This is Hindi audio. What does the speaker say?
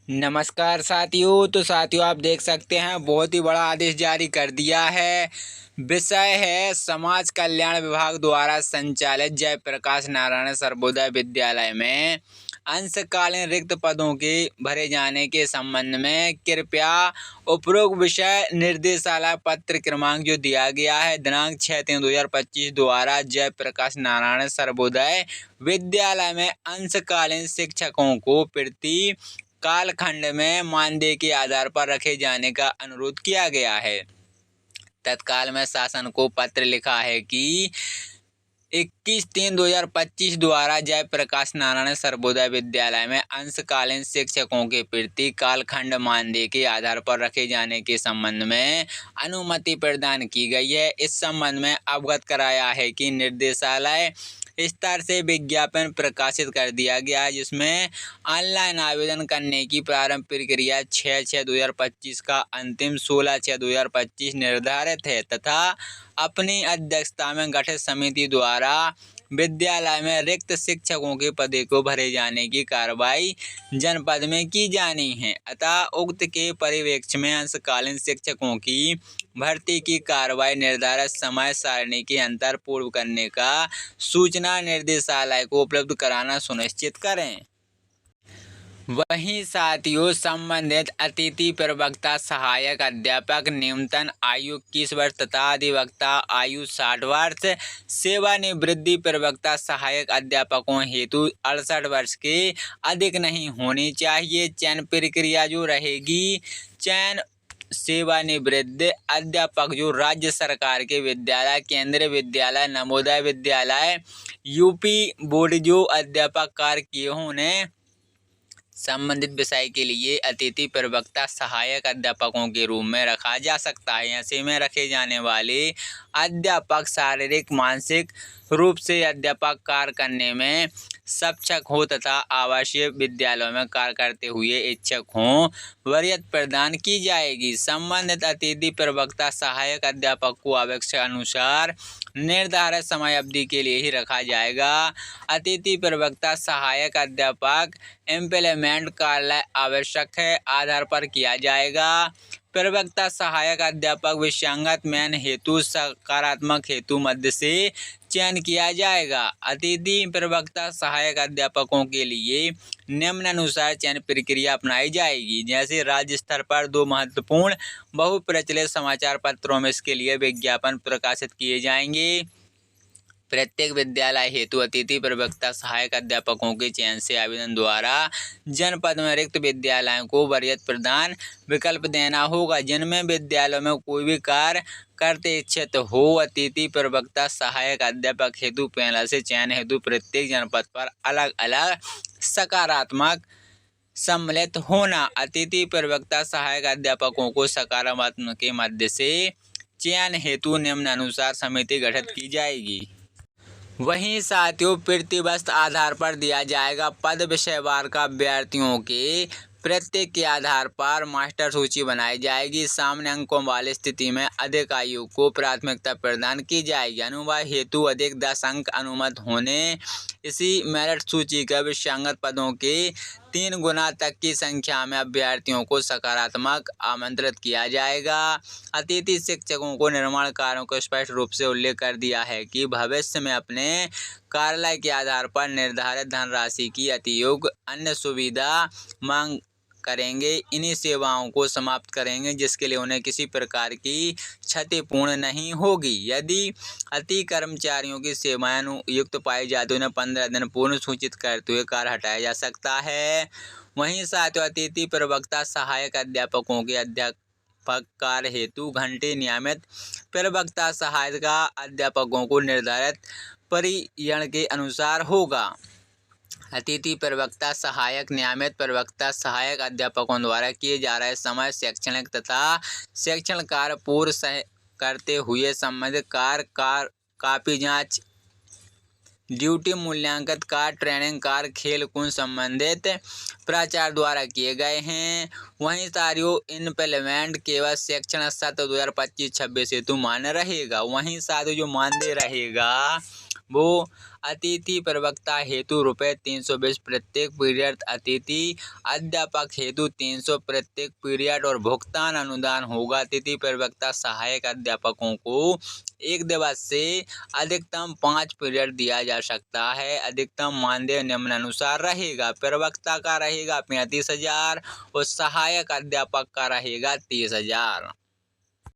नमस्कार साथियों। तो साथियों आप देख सकते हैं बहुत ही बड़ा आदेश जारी कर दिया है। विषय है समाज कल्याण विभाग द्वारा संचालित जयप्रकाश नारायण सर्वोदय विद्यालय में अंशकालीन रिक्त पदों के भरे जाने के संबंध में कृपया उपरोक्त विषय निर्देशालय पत्र क्रमांक जो दिया गया है दिनांक 6/3/2025 द्वारा जयप्रकाश नारायण सर्वोदय विद्यालय में अंशकालीन शिक्षकों को प्रति कालखंड में मानदेय के आधार पर रखे जाने का अनुरोध किया गया है। तत्काल में शासन को पत्र लिखा है कि 21/3/2025 द्वारा जयप्रकाश नारायण सर्वोदय विद्यालय में अंशकालीन शिक्षकों के प्रति कालखंड मानदेय के आधार पर रखे जाने के संबंध में अनुमति प्रदान की गई है। इस संबंध में अवगत कराया है कि निर्देशालय स्तर से विज्ञापन प्रकाशित कर दिया गया है, जिसमें ऑनलाइन आवेदन करने की प्रारंभ प्रक्रिया 6/6/2025 का अंतिम 16/6/2025 निर्धारित है तथा अपनी अध्यक्षता में गठित समिति द्वारा विद्यालय में रिक्त शिक्षकों के पदों को भरे जाने की कार्रवाई जनपद में की जानी है। अतः उक्त के परिप्रेक्ष्य में अंशकालीन शिक्षकों की भर्ती की कार्रवाई निर्धारित समय सारणी के अंतर पूर्व करने का सूचना निर्देशालय को उपलब्ध कराना सुनिश्चित करें। वहीं साथियों संबंधित अतिथि प्रवक्ता सहायक अध्यापक न्यूनतम आयु 21 वर्ष तथा अधिवक्ता आयु 60 वर्ष, सेवानिवृत्ति प्रवक्ता सहायक अध्यापकों हेतु 68 वर्ष के अधिक नहीं होनी चाहिए। चयन प्रक्रिया जो रहेगी, चयन सेवानिवृत्त अध्यापक जो राज्य सरकार के विद्यालय, केंद्रीय विद्यालय, नवोदय विद्यालय, यूपी बोर्ड जो अध्यापक कार्य किए हों उन्हें संबंधित विषय के लिए अतिथि प्रवक्ता सहायक अध्यापकों के रूप में रखा जा सकता है। ऐसे में रखे जाने वाले अध्यापक शारीरिक मानसिक रूप से अध्यापक कार्य करने में सक्षम हो तथा आवासीय विद्यालयों में कार्य करते हुए इच्छुक हों, वरीयता प्रदान की जाएगी। संबंधित अतिथि प्रवक्ता सहायक अध्यापक को आवश्यकता अनुसार निर्धारित समय अवधि के लिए ही रखा जाएगा। अतिथि प्रवक्ता सहायक अध्यापक एम्प्लॉयमेंट कार्यालय आवश्यक है आधार पर किया जाएगा। प्रवक्ता सहायक अध्यापक विषयांगत मेन हेतु सकारात्मक हेतु मध्य से चयन किया जाएगा। अतिथि प्रवक्ता सहायक अध्यापकों के लिए निम्नानुसार चयन प्रक्रिया अपनाई जाएगी। जैसे राज्य स्तर पर 2 महत्वपूर्ण बहुप्रचलित समाचार पत्रों में इसके लिए विज्ञापन प्रकाशित किए जाएंगे। प्रत्येक विद्यालय हेतु अतिथि प्रवक्ता सहायक अध्यापकों के चयन से आवेदन द्वारा जनपद में रिक्त विद्यालयों को वरीयता प्रदान विकल्प देना होगा। जिनमें विद्यालयों में कोई भी कार्य करते इच्छित हो, अतिथि प्रवक्ता सहायक अध्यापक हेतु पहला से चयन हेतु प्रत्येक जनपद पर अलग अलग सकारात्मक सम्मिलित होना। अतिथि प्रवक्ता सहायक अध्यापकों को सकारात्मक के मध्य से चयन हेतु निम्नानुसार समिति गठित की जाएगी। वहीं साथियों प्रतिवर्ष आधार पर दिया जाएगा पद विषयवार का अभ्यर्थियों के प्रत्येक के आधार पर मास्टर सूची बनाई जाएगी। सामान्य अंकों वाली स्थिति में अधिक आयु को प्राथमिकता प्रदान की जाएगी। अनुवाद हेतु अधिक 10 अंक अनुमत होने इसी मेरिट सूची के विषयांगत पदों के 3 गुना तक की संख्या में अभ्यर्थियों को सकारात्मक आमंत्रित किया जाएगा। अतिथि शिक्षकों को निर्माण कार्यों को स्पष्ट रूप से उल्लेख कर दिया है कि भविष्य में अपने कार्यालय के आधार पर निर्धारित धनराशि की अतिरिक्त अन्य सुविधा मांग करेंगे। इन्हीं सेवाओं को समाप्त करेंगे जिसके लिए उन्हें किसी प्रकार की क्षतिपूर्ण नहीं होगी। यदि अति कर्मचारियों की सेवाएं अनुयुक्त पाई जाती उन्हें 15 दिन पूर्व सूचित करते हुए कार्य हटाया जा सकता है। वहीं साथियों अतिथि प्रवक्ता सहायक अध्यापकों के अध्यापक कार्य हेतु घंटे नियमित प्रवक्ता सहायक अध्यापकों को निर्धारित परिगण के अनुसार होगा। अतिथि प्रवक्ता सहायक नियमित प्रवक्ता सहायक अध्यापकों द्वारा किए जा रहे समय शैक्षणिक तथा शैक्षणिक कार्य पूर्ण करते हुए संबंधित कार्य कापी जांच, ड्यूटी मूल्यांकन कार्य, ट्रेनिंग कार्य, खेल कूद संबंधित प्राचार्य द्वारा किए गए हैं। वहीं साथियों इम्प्लीमेंट केवल शैक्षणिक सत्र 2025-26 हेतु मान्य रहेगा। वहीं साथियों जो मानदेय रहेगा वो अतिथि प्रवक्ता हेतु ₹320 प्रत्येक पीरियड, अतिथि अध्यापक हेतु 300 प्रत्येक पीरियड और भुगतान अनुदान होगा। अतिथि प्रवक्ता सहायक अध्यापकों को एक दिवस से अधिकतम 5 पीरियड दिया जा सकता है। अधिकतम मानदेय निम्नानुसार रहेगा। प्रवक्ता का रहेगा 35,000 और सहायक अध्यापक का रहेगा 30,000।